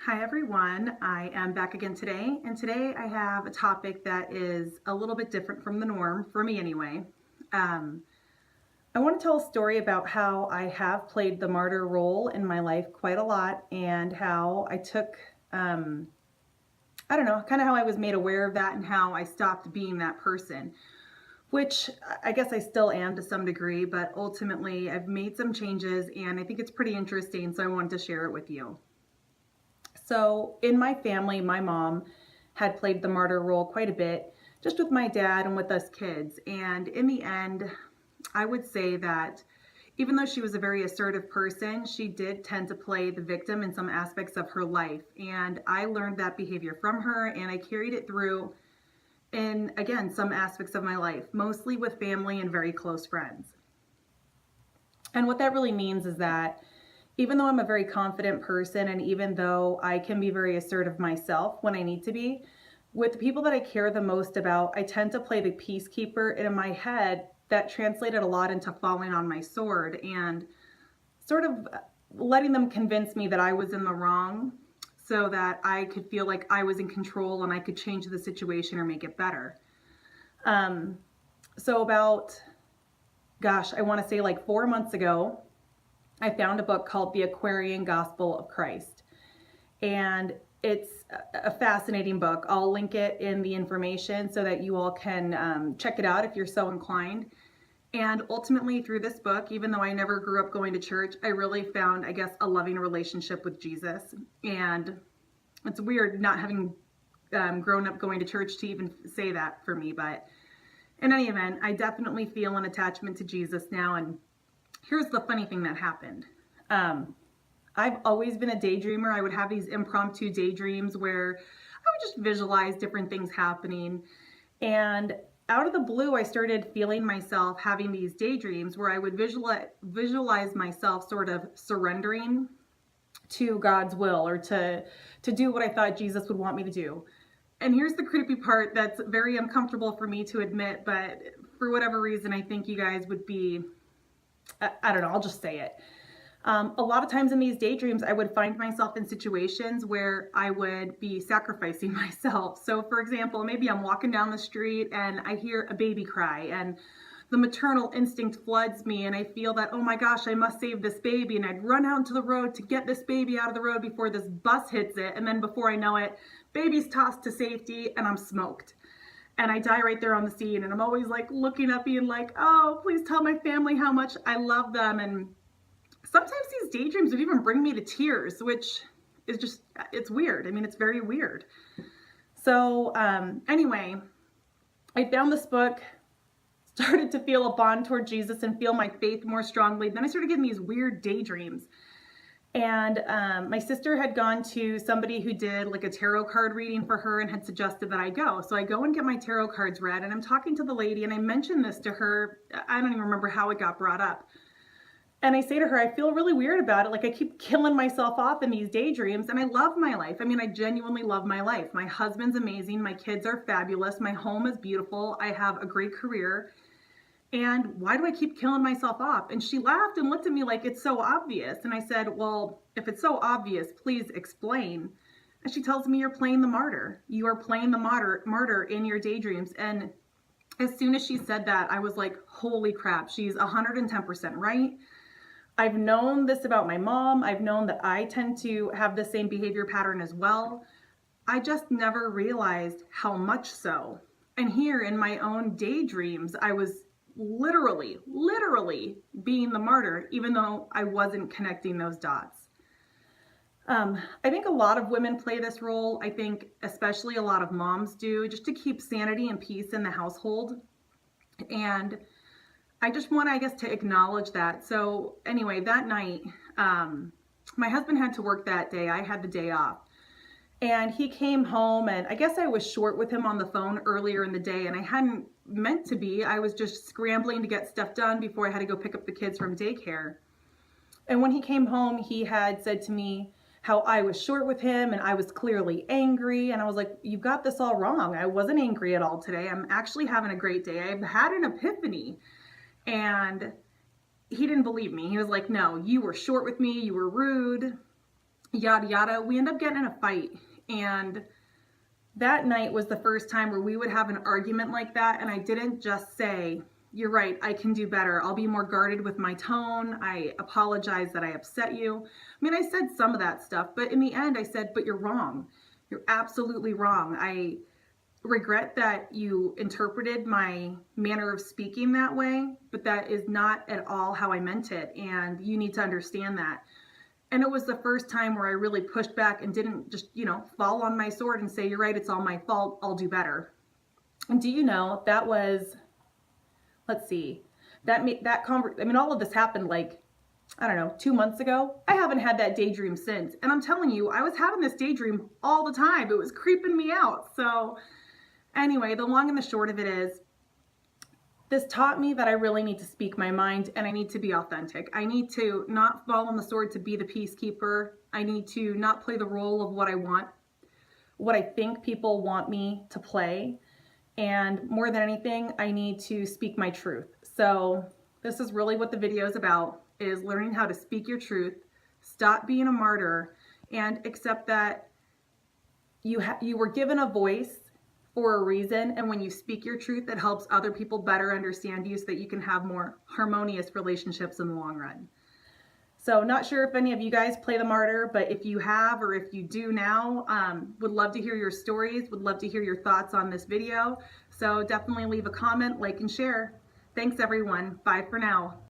Hi everyone, I am back again today, and today I have a topic that is a little bit different from the norm, for me anyway. Um, I want to tell a story about how I have played the martyr role in my life quite a lot, and how I took, I don't know, kind of how I was made aware of that and how I stopped being that person, which I guess I still am to some degree, but ultimately I've made some changes and I think it's pretty interesting, so I wanted to share it with you. So in my family, my mom had played the martyr role quite a bit, just with my dad and with us kids. And in the end, I would say that even though she was a very assertive person, she did tend to play the victim in some aspects of her life. And I learned that behavior from her and I carried it through in, again, some aspects of my life, mostly with family and very close friends. And what that really means is that even though I'm a very confident person and even though I can be very assertive myself when I need to be, with the people that I care the most about, I tend to play the peacekeeper, and in my head, that translated a lot into falling on my sword and sort of letting them convince me that I was in the wrong so that I could feel like I was in control and I could change the situation or make it better. So about, gosh, I want to say like 4 months ago, I found a book called The Aquarian Gospel of Christ. And it's a fascinating book. I'll link it in the information so that you all can check it out if you're so inclined. And ultimately through this book, even though I never grew up going to church, I really found, I guess, a loving relationship with Jesus. And it's weird not having grown up going to church to even say that for me. But in any event, I definitely feel an attachment to Jesus now. And here's the funny thing that happened. I've always been a daydreamer. I would have these impromptu daydreams where I would just visualize different things happening. And out of the blue, I started feeling myself having these daydreams where I would visualize myself sort of surrendering to God's will or to do what I thought Jesus would want me to do. And here's the creepy part that's very uncomfortable for me to admit, but for whatever reason, I think you guys would be, I don't know, I'll just say it. A lot of times in these daydreams, I would find myself in situations where I would be sacrificing myself. So for example, maybe I'm walking down the street and I hear a baby cry and the maternal instinct floods me and I feel that, oh my gosh, I must save this baby. And I'd run out into the road to get this baby out of the road before this bus hits it. And then before I know it, baby's tossed to safety and I'm smoked. And I die right there on the scene. And I'm always like looking up being like, oh, please tell my family how much I love them. And sometimes these daydreams would even bring me to tears, which is just, it's weird. I mean, it's very weird. So anyway, I found this book, started to feel a bond toward Jesus and feel my faith more strongly. Then I started getting these weird daydreams. And my sister had gone to somebody who did like a tarot card reading for her and had suggested that I go. So I go and get my tarot cards read and I'm talking to the lady and I mentioned this to her. I don't even remember how it got brought up. And I say to her, I feel really weird about it. Like I keep killing myself off in these daydreams and I love my life. I mean, I genuinely love my life. My husband's amazing. My kids are fabulous. My home is beautiful. I have a great career. And why do I keep killing myself off? And she laughed and looked at me like it's so obvious. And I said, well, if it's so obvious, please explain. And she tells me, you're playing the martyr. You are playing the martyr in your daydreams. And as soon as she said that, I was like, holy crap, she's 110% right. I've known this about my mom. I've known that I tend to have the same behavior pattern as well. I just never realized how much so. And here in my own daydreams, I was literally being the martyr, even though I wasn't connecting those dots. I think a lot of women play this role. I think especially a lot of moms do, just to keep sanity and peace in the household. And I just want, I guess, to acknowledge that. So anyway, that night, my husband had to work that day. I had the day off. And he came home and I guess I was short with him on the phone earlier in the day and I hadn't meant to be. I was just scrambling to get stuff done before I had to go pick up the kids from daycare. And when he came home, he had said to me how I was short with him and I was clearly angry. And I was like, you've got this all wrong. I wasn't angry at all today. I'm actually having a great day. I've had an epiphany. And he didn't believe me. He was like, no, you were short with me. You were rude. yada yada. We end up getting in a fight, and that night was the first time where we would have an argument like that, and I didn't just say, you're right, I can do better, I'll be more guarded with my tone, I apologize that I upset you. I mean, I said some of that stuff, but in the end I said, but you're wrong. You're absolutely wrong. I regret that you interpreted my manner of speaking that way, but that is not at all how I meant it, and you need to understand that. And it was the first time where I really pushed back and didn't just, fall on my sword and say, you're right, it's all my fault, I'll do better. And do you know, that was, let's see, all of this happened like, I don't know, 2 months ago. I haven't had that daydream since. And I'm telling you, I was having this daydream all the time. It was creeping me out. So anyway, the long and the short of it is, this taught me that I really need to speak my mind, and I need to be authentic. I need to not fall on the sword to be the peacekeeper. I need to not play the role of what I think people want me to play. And more than anything, I need to speak my truth. So this is really what the video is about, is learning how to speak your truth, stop being a martyr, and accept that you were given a voice for a reason, and when you speak your truth, it helps other people better understand you so that you can have more harmonious relationships in the long run. So not sure if any of you guys play the martyr, but if you have, or if you do now, would love to hear your stories, would love to hear your thoughts on this video. So definitely leave a comment, like, and share. Thanks everyone. Bye for now.